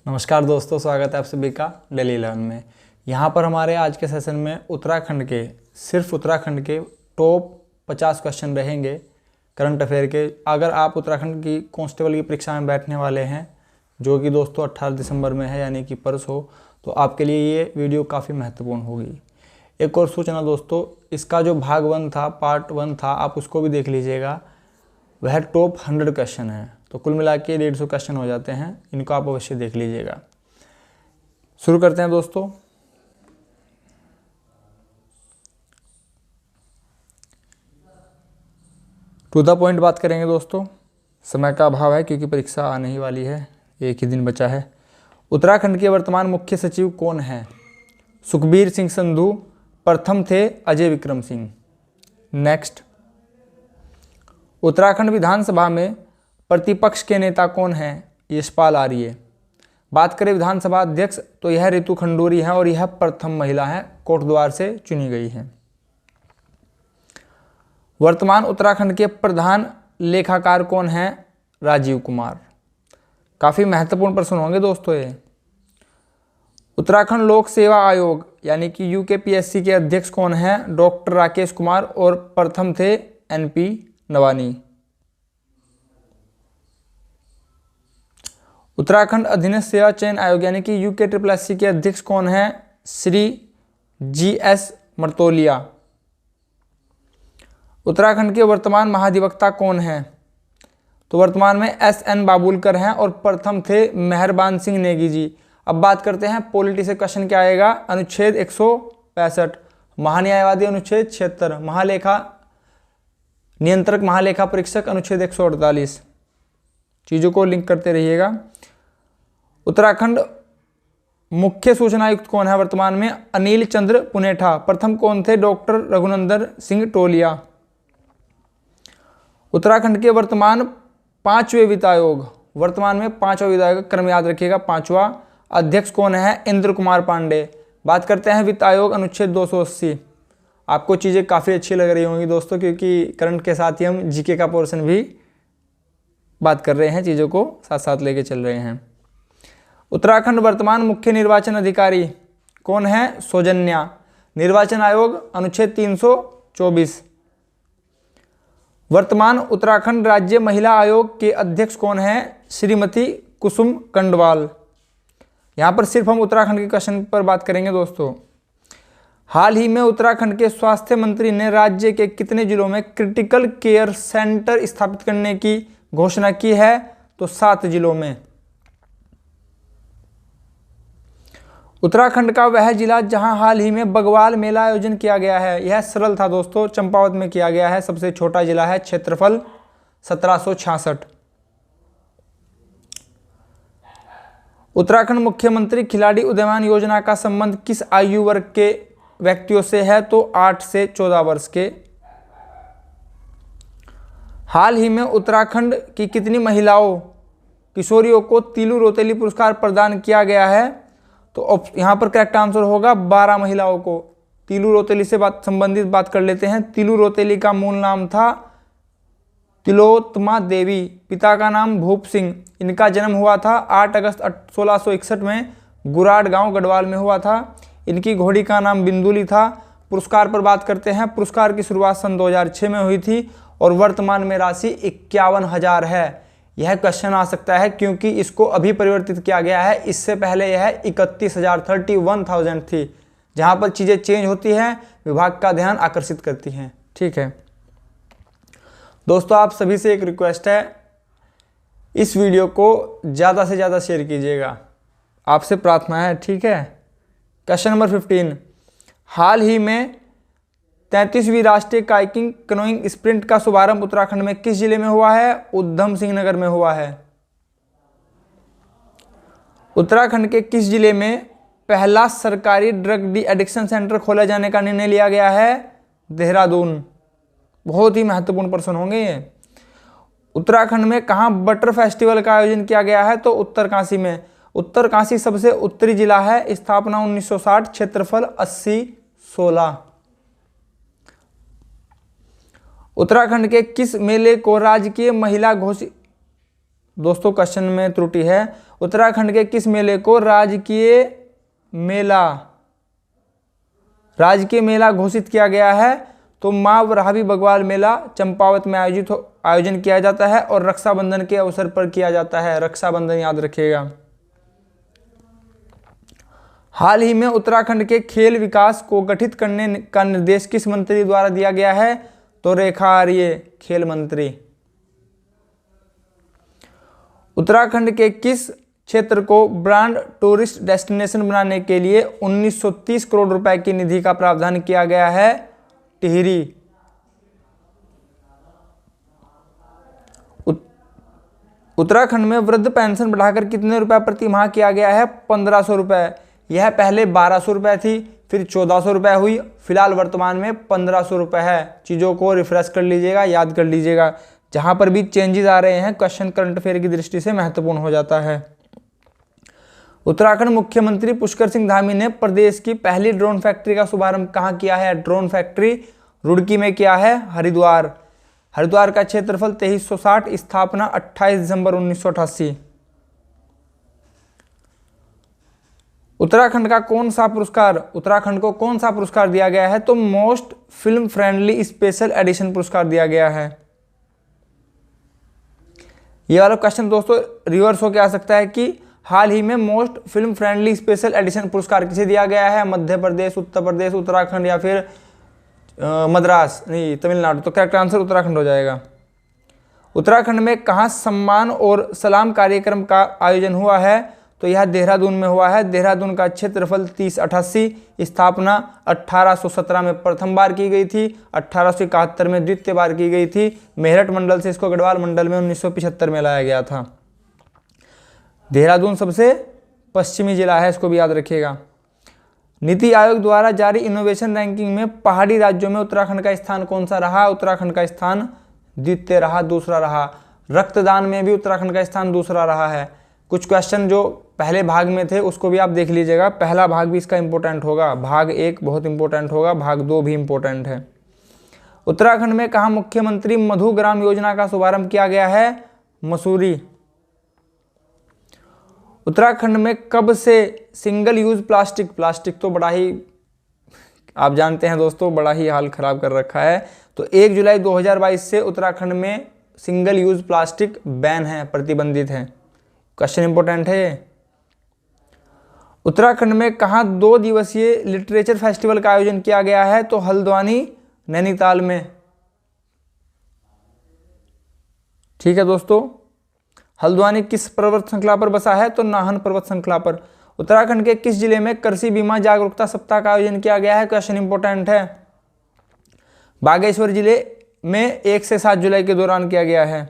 नमस्कार दोस्तों, स्वागत है आप सभी का डेली 11 में। यहाँ पर हमारे आज के सेशन में सिर्फ उत्तराखंड के टॉप 50 क्वेश्चन रहेंगे करंट अफेयर के। अगर आप उत्तराखंड की कांस्टेबल की परीक्षा में बैठने वाले हैं, जो कि दोस्तों 18 दिसंबर में है, यानी कि परसों, तो आपके लिए ये वीडियो काफ़ी महत्वपूर्ण होगी। एक और सूचना दोस्तों, इसका जो भाग 1 था, पार्ट 1 था, आप उसको भी देख लीजिएगा। वह टॉप 100 क्वेश्चन है, तो कुल मिला के 150 क्वेश्चन हो जाते हैं। इनको आप अवश्य देख लीजिएगा। शुरू करते हैं दोस्तों। टू द पॉइंट बात करेंगे दोस्तों, समय का अभाव है क्योंकि परीक्षा आने ही वाली है, एक ही दिन बचा है। उत्तराखंड के वर्तमान मुख्य सचिव कौन है? सुखबीर सिंह संधू। प्रथम थे अजय विक्रम सिंह। नेक्स्ट, उत्तराखंड विधानसभा में प्रतिपक्ष के नेता कौन हैं? यशपाल आर्य। बात करें विधानसभा अध्यक्ष, तो यह रितु खंडूरी है और यह प्रथम महिला है, कोटद्वार से चुनी गई है। वर्तमान उत्तराखंड के प्रधान लेखाकार कौन हैं? राजीव कुमार। काफ़ी महत्वपूर्ण प्रश्न होंगे दोस्तों ये। उत्तराखंड लोक सेवा आयोग यानी कि यूकेपीएससी के अध्यक्ष कौन हैं? डॉक्टर राकेश कुमार, और प्रथम थे एनपी नवानी। उत्तराखंड अधीनस्थ सेवा चयन आयोग यानी कि यूकेट्रिपलएससी के अध्यक्ष कौन हैं? श्री जीएस मर्तोलिया। उत्तराखंड के वर्तमान महाधिवक्ता कौन हैं? तो वर्तमान में एसएन बाबुलकर हैं और प्रथम थे मेहरबान सिंह नेगी जी। अब बात करते हैं पॉलिटी से क्वेश्चन क्या आएगा। अनुच्छेद 165, महान्यायवादी अनुच्छेद 76, महालेखा नियंत्रक महालेखा परीक्षक अनुच्छेद 148। चीज़ों को लिंक करते रहिएगा। उत्तराखंड मुख्य सूचना आयुक्त कौन है वर्तमान में? अनिल चंद्र पुनेठा। प्रथम कौन थे? डॉक्टर रघुनंदन सिंह टोलिया। उत्तराखंड के वर्तमान 5वें वित्त आयोग, वर्तमान में 5वां वित्त आयोग, क्रम याद रखिएगा 5वां। अध्यक्ष कौन है? इंद्र कुमार पांडे। बात करते हैं वित्त आयोग अनुच्छेद 280। आपको चीज़ें काफ़ी अच्छी लग रही होंगी दोस्तों, क्योंकि करंट के साथ ही हम जीके का पोर्शन भी बात कर रहे हैं, चीज़ों को साथ साथ लेके चल रहे हैं। उत्तराखंड वर्तमान मुख्य निर्वाचन अधिकारी कौन है? सौजन्या। निर्वाचन आयोग अनुच्छेद 324। वर्तमान उत्तराखंड राज्य महिला आयोग के अध्यक्ष कौन है? श्रीमती कुसुम कंडवाल। यहाँ पर सिर्फ हम उत्तराखंड के क्वेश्चन पर बात करेंगे दोस्तों। हाल ही में उत्तराखंड के स्वास्थ्य मंत्री ने राज्य के कितने जिलों में क्रिटिकल केयर सेंटर स्थापित करने की घोषणा की है? तो 7 जिलों में। उत्तराखंड का वह जिला जहां हाल ही में बगवाल मेला आयोजन किया गया है, यह सरल था दोस्तों, चंपावत में किया गया है। सबसे छोटा जिला है, क्षेत्रफल 1766। उत्तराखंड मुख्यमंत्री खिलाड़ी उदयमान योजना का संबंध किस आयु वर्ग के व्यक्तियों से है? तो 8 से 14 वर्ष के। हाल ही में उत्तराखंड की कितनी महिलाओं किशोरियों को तिलू रोतेली पुरस्कार प्रदान किया गया है? तो यहाँ पर करेक्ट आंसर होगा 12 महिलाओं को। तिलू रोतेली से संबंधित बात कर लेते हैं। तिलू रोतेली का मूल नाम था तिलोत्तमा देवी, पिता का नाम भूप सिंह। इनका जन्म हुआ था 8 अगस्त 1661 में गुराड गांव गढ़वाल में हुआ था। इनकी घोड़ी का नाम बिंदुली था। पुरस्कार पर बात करते हैं। पुरस्कार की शुरुआत सन 2006 में हुई थी और वर्तमान में राशि 51,000 है। यह क्वेश्चन आ सकता है क्योंकि इसको अभी परिवर्तित किया गया है। इससे पहले यह 31,000 थी। जहां पर चीज़ें चेंज होती हैं, विभाग का ध्यान आकर्षित करती हैं। ठीक है दोस्तों, आप सभी से एक रिक्वेस्ट है, इस वीडियो को ज़्यादा से ज़्यादा शेयर कीजिएगा, आपसे प्रार्थना है। ठीक है। क्वेश्चन नंबर 15, हाल ही में 33वीं राष्ट्रीय काइकिंग कनोइंग स्प्रिंट का शुभारंभ उत्तराखंड में किस जिले में हुआ है? उधम सिंह नगर में हुआ है। उत्तराखंड के किस जिले में पहला सरकारी ड्रग डी एडिक्शन सेंटर खोले जाने का निर्णय लिया गया है? देहरादून। बहुत ही महत्वपूर्ण प्रश्न होंगे ये। उत्तराखंड में कहाँ बटर फेस्टिवल का आयोजन किया गया है? तो उत्तरकाशी में। उत्तरकाशी सबसे उत्तरी जिला है। स्थापना 1960, क्षेत्रफल 80-16। उत्तराखंड के किस मेले को राजकीय महिला घोषित, दोस्तों क्वेश्चन में त्रुटि है, उत्तराखंड के किस मेले को राजकीय मेला घोषित किया गया है? तो माँ वराहवी बगवाल मेला चंपावत में आयोजन किया जाता है और रक्षाबंधन के अवसर पर किया जाता है। रक्षाबंधन याद रखिएगा। हाल ही में उत्तराखंड के खेल विकास को गठित करने का निर्देश किस मंत्री द्वारा दिया गया है? तो रेखा आर्य, खेल मंत्री। उत्तराखंड के किस क्षेत्र को ब्रांड टूरिस्ट डेस्टिनेशन बनाने के लिए 1930 करोड़ रुपए की निधि का प्रावधान किया गया है? टिहरी। उत्तराखंड में वृद्ध पेंशन बढ़ाकर कितने रुपए प्रति माह किया गया है? 1500 रुपए। यह पहले 1200 रुपए थी, फिर 1400 रुपए हुई, फिलहाल वर्तमान में 1500 रुपए है। चीज़ों को रिफ्रेश कर लीजिएगा, याद कर लीजिएगा। जहां पर भी चेंजेस आ रहे हैं क्वेश्चन करंट अफेयर की दृष्टि से महत्वपूर्ण हो जाता है। उत्तराखंड मुख्यमंत्री पुष्कर सिंह धामी ने प्रदेश की पहली ड्रोन फैक्ट्री का शुभारंभ कहां किया है? ड्रोन फैक्ट्री रुड़की में किया है। हरिद्वार का क्षेत्रफल 2360, स्थापना 28 दिसंबर 1988। उत्तराखंड को कौन सा पुरस्कार दिया गया है? तो most film friendly special edition पुरस्कार दिया गया है। ये वाला क्वेश्चन दोस्तों रिवर्स होकर आ सकता है कि हाल ही में most film friendly special edition पुरस्कार किसे दिया गया है? मध्य प्रदेश, उत्तर प्रदेश, उत्तराखंड या फिर मद्रास, नहीं तमिलनाडु। तो करेक्ट आंसर उत्तराखंड हो जाएगा। उत्तराखंड में कहाँ सम्मान और सलाम कार्यक्रम का आयोजन हुआ है? तो यह देहरादून में हुआ है। देहरादून का क्षेत्रफल 3088, स्थापना 1817 में प्रथम बार की गई थी, 1871 में द्वितीय बार की गई थी। मेरठ मंडल से इसको गढ़वाल मंडल में 1975 में लाया गया था। देहरादून सबसे पश्चिमी जिला है, इसको भी याद रखिएगा। नीति आयोग द्वारा जारी इनोवेशन रैंकिंग में पहाड़ी राज्यों में उत्तराखंड का स्थान कौन सा रहा? उत्तराखंड का स्थान द्वितीय रहा, दूसरा रहा। रक्तदान में भी उत्तराखंड का स्थान दूसरा रहा है। कुछ क्वेश्चन जो पहले भाग में थे उसको भी आप देख लीजिएगा। पहला भाग भी इसका इंपॉर्टेंट होगा, भाग 1 बहुत इंपॉर्टेंट होगा, भाग 2 भी इंपॉर्टेंट है। उत्तराखंड में कहाँ मुख्यमंत्री मधु ग्राम योजना का शुभारंभ किया गया है? मसूरी। उत्तराखंड में कब से सिंगल यूज प्लास्टिक तो बड़ा ही आप जानते हैं दोस्तों, बड़ा ही हाल खराब कर रखा है। तो 1 जुलाई 2022 से उत्तराखंड में सिंगल यूज प्लास्टिक बैन है, प्रतिबंधित है। क्वेश्चन इंपॉर्टेंट है। उत्तराखंड में कहाँ 2 दिवसीय लिटरेचर फेस्टिवल का आयोजन किया गया है? तो हल्द्वानी, नैनीताल में। ठीक है दोस्तों। हल्द्वानी किस पर्वत श्रृंखला पर बसा है? तो नाहन पर्वत श्रृंखला पर। उत्तराखंड के किस जिले में कृषि बीमा जागरूकता सप्ताह का आयोजन किया गया है? क्वेश्चन इंपॉर्टेंट है। बागेश्वर जिले में 1 से 7 जुलाई के दौरान किया गया है।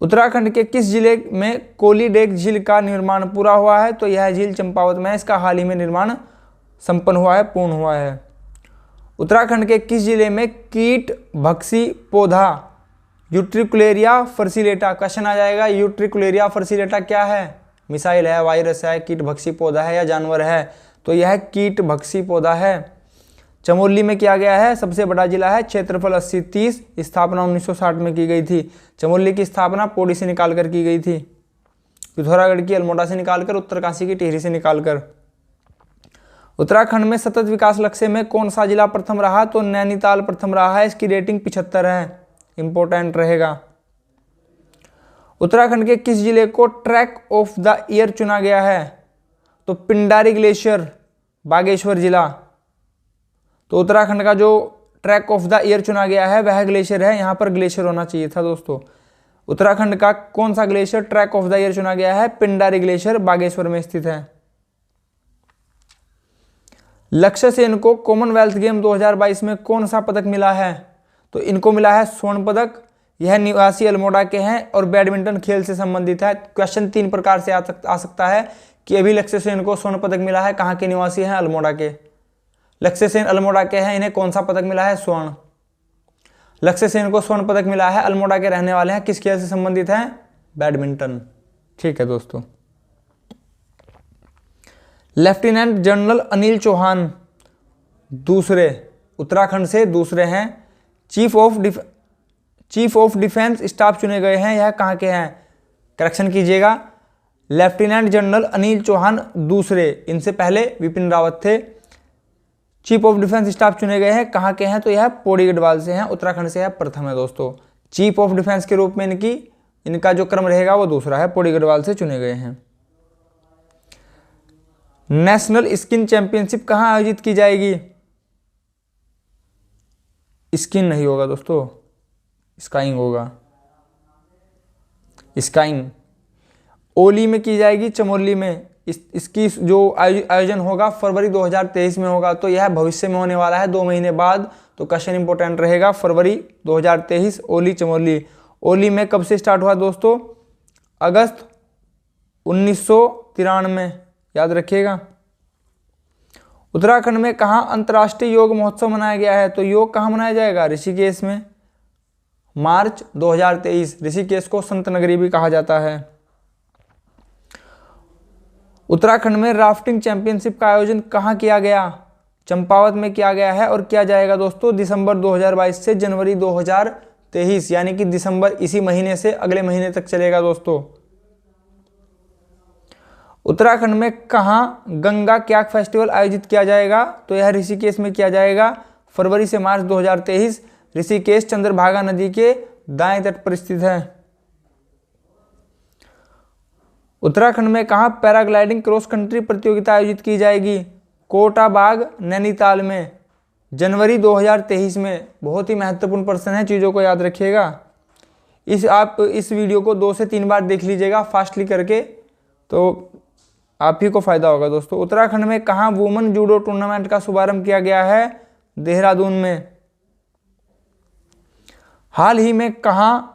उत्तराखंड के किस जिले में कोलीडेग झील का निर्माण पूरा हुआ है? तो यह झील चंपावत में है। इसका हाल ही में निर्माण संपन्न हुआ है, पूर्ण हुआ है। उत्तराखंड के किस जिले में कीट भक्षी पौधा यूट्रिकुलेरिया फर्सिलेटा, क्वेश्चन आ जाएगा। यूट्रिकुलेरिया फर्सिलेटा क्या है? मिसाइल है, वायरस है, कीट भक्षी पौधा है या जानवर है? तो यह कीट भक्षी पौधा है। चमोली में किया गया है, सबसे बड़ा जिला है, क्षेत्रफल 80-30, स्थापना 1960 में की गई थी। चमोली की स्थापना पौड़ी से निकालकर की गई थी, पिथौरागढ़ की अल्मोड़ा से निकालकर, उत्तरकाशी की टिहरी से निकालकर। उत्तराखंड में सतत विकास लक्ष्य में कौन सा जिला प्रथम रहा? तो नैनीताल प्रथम रहा है। इसकी रेटिंग 75 है, इंपॉर्टेंट रहेगा। उत्तराखंड के किस जिले को ट्रैक ऑफ द ईयर चुना गया है? तो पिंडारी ग्लेशियर, बागेश्वर जिला। तो उत्तराखंड का जो ट्रैक ऑफ द ईयर चुना गया है वह ग्लेशियर है। यहां पर ग्लेशियर होना चाहिए था दोस्तों। उत्तराखंड का कौन सा glacier track of the year चुना गया है? पिंडारी ग्लेशियर, बागेश्वर में स्थित है। लक्ष्य सेन को कॉमनवेल्थ गेम 2022 में कौन सा पदक मिला है? तो इनको मिला है स्वर्ण पदक। यह निवासी अल्मोड़ा के हैं और बैडमिंटन खेल से संबंधित है। क्वेश्चन 3 प्रकार से आ सकता है कि अभी लक्ष्य सेन को स्वर्ण पदक मिला है, कहाँ के निवासी हैं? अल्मोड़ा के। लक्ष्य सेन अल्मोड़ा के हैं, इन्हें कौन सा पदक मिला है? स्वर्ण। लक्ष्य सेन को स्वर्ण पदक मिला है, अल्मोड़ा के रहने वाले हैं, किस खेल से संबंधित हैं? बैडमिंटन। ठीक है दोस्तों। लेफ्टिनेंट जनरल अनिल चौहान दूसरे, उत्तराखंड से दूसरे हैं, चीफ ऑफ डिफेंस स्टाफ चुने गए हैं। यह कहाँ के हैं? करेक्शन कीजिएगा, लेफ्टिनेंट जनरल अनिल चौहान दूसरे, इनसे पहले विपिन रावत थे। चीफ ऑफ डिफेंस स्टाफ चुने गए हैं, कहाँ के हैं, तो यह पौड़ी गढ़वाल से हैं, उत्तराखंड से यह प्रथम है दोस्तों। चीफ ऑफ डिफेंस के रूप में इनका जो क्रम रहेगा वो दूसरा है, पौड़ी गढ़वाल से चुने गए हैं। नेशनल स्किन चैंपियनशिप कहाँ आयोजित की जाएगी? स्किन नहीं होगा दोस्तों, स्काइंग होगा। स्काइंग ओली में की जाएगी, चमोली में। इसकी जो आयोजन होगा फरवरी 2023 में होगा, तो यह भविष्य में होने वाला है 2 महीने बाद। तो क्वेश्चन इंपॉर्टेंट रहेगा, फरवरी 2023 ओली चमोली। ओली में कब से स्टार्ट हुआ दोस्तों? अगस्त 1993, याद रखिएगा। उत्तराखंड में कहाँ अंतर्राष्ट्रीय योग महोत्सव मनाया गया है? तो योग कहाँ मनाया जाएगा? ऋषिकेश में, मार्च 2023। ऋषिकेश को संत नगरी भी कहा जाता है। उत्तराखंड में राफ्टिंग चैंपियनशिप का आयोजन कहाँ किया गया? चंपावत में किया गया है और किया जाएगा दोस्तों दिसंबर 2022 से जनवरी 2023, यानी कि दिसंबर इसी महीने से अगले महीने तक चलेगा दोस्तों। उत्तराखंड में कहाँ गंगा क्याक फेस्टिवल आयोजित किया जाएगा? तो यह ऋषिकेश में किया जाएगा, फरवरी से मार्च 2023। ऋषिकेश चंद्रभागा नदी के दाएं तट पर स्थित है। उत्तराखंड में कहाँ पैराग्लाइडिंग क्रॉस कंट्री प्रतियोगिता आयोजित की जाएगी? कोटा बाग नैनीताल में, जनवरी 2023 में। बहुत ही महत्वपूर्ण प्रश्न है, चीज़ों को याद रखिएगा। आप इस वीडियो को 2 से 3 बार देख लीजिएगा फास्टली करके, तो आप ही को फायदा होगा दोस्तों। उत्तराखंड में कहाँ वुमेन जूडो टूर्नामेंट का शुभारंभ किया गया है? देहरादून में। हाल ही में कहाँ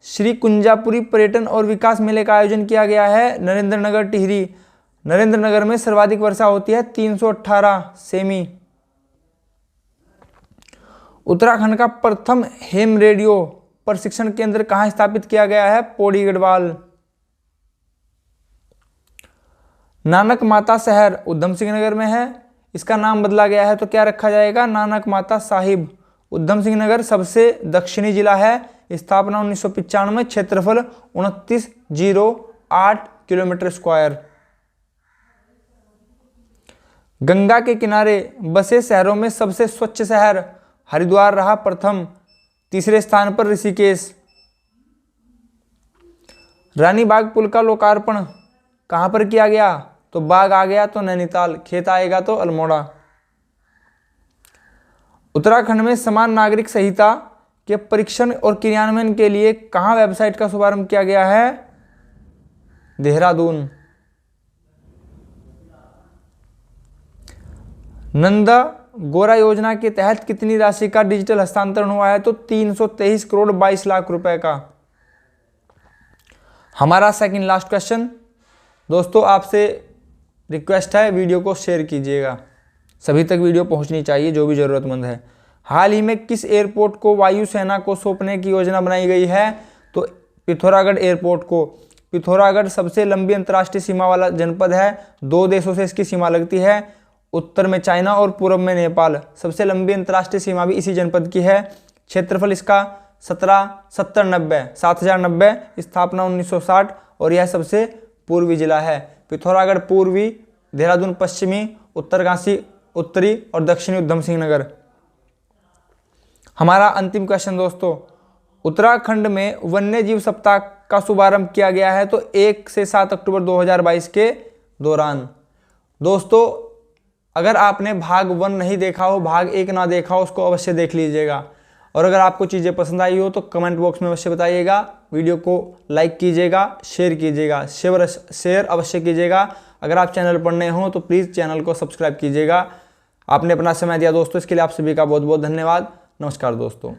श्री कुंजापुरी पर्यटन और विकास मेले का आयोजन किया गया है? नरेंद्रनगर टिहरी। नरेंद्रनगर में सर्वाधिक वर्षा होती है, 318 सेमी। उत्तराखंड का प्रथम हेम रेडियो प्रशिक्षण केंद्र कहाँ स्थापित किया गया है? पौड़ी गढ़वाल। नानक माता शहर उधम सिंह नगर में है, इसका नाम बदला गया है, तो क्या रखा जाएगा? नानक माता साहिब। उधम सिंह नगर सबसे दक्षिणी जिला है, स्थापना 1995, क्षेत्रफल 2908 किलोमीटर स्क्वायर। गंगा के किनारे बसे शहरों में सबसे स्वच्छ शहर हरिद्वार रहा प्रथम, तीसरे स्थान पर ऋषिकेश। रानी बाग पुल का लोकार्पण कहां पर किया गया? तो बाग आ गया तो नैनीताल, खेत आएगा तो अल्मोड़ा। उत्तराखंड में समान नागरिक संहिता के परीक्षण और क्रियान्वयन के लिए कहां वेबसाइट का शुभारंभ किया गया है? देहरादून। नंदा गोरा योजना के तहत कितनी राशि का डिजिटल हस्तांतरण हुआ है? तो 323 करोड़ 22 लाख रुपए का। हमारा सेकंड लास्ट क्वेश्चन दोस्तों, आपसे रिक्वेस्ट है वीडियो को शेयर कीजिएगा, सभी तक वीडियो पहुंचनी चाहिए जो भी ज़रूरतमंद है। हाल ही में किस एयरपोर्ट को वायुसेना को सौंपने की योजना बनाई गई है? तो पिथौरागढ़ एयरपोर्ट को। पिथौरागढ़ सबसे लंबी अंतर्राष्ट्रीय सीमा वाला जनपद है, 2 देशों से इसकी सीमा लगती है, उत्तर में चाइना और पूर्व में नेपाल। सबसे लंबी अंतर्राष्ट्रीय सीमा भी इसी जनपद की है। क्षेत्रफल इसका 7090, स्थापना 1960 और यह सबसे पूर्वी जिला है। पिथौरागढ़ पूर्वी, देहरादून पश्चिमी, उत्तरकाशी उत्तरी और दक्षिणी उधम सिंह नगर। हमारा अंतिम क्वेश्चन दोस्तों, उत्तराखंड में वन्य जीव सप्ताह का शुभारंभ किया गया है तो 1 से 7 अक्टूबर 2022 के दौरान। दोस्तों अगर आपने भाग 1 नहीं देखा हो, भाग 1 ना देखा हो, उसको अवश्य देख लीजिएगा। और अगर आपको चीज़ें पसंद आई हो तो कमेंट बॉक्स में अवश्य बताइएगा। वीडियो को लाइक कीजिएगा, शेयर कीजिएगा, शेयर अवश्य कीजिएगा। अगर आप चैनल पर नए हो तो प्लीज़ चैनल को सब्सक्राइब कीजिएगा। आपने अपना समय दिया दोस्तों, इसके लिए आप सभी का बहुत बहुत धन्यवाद। नमस्कार दोस्तों।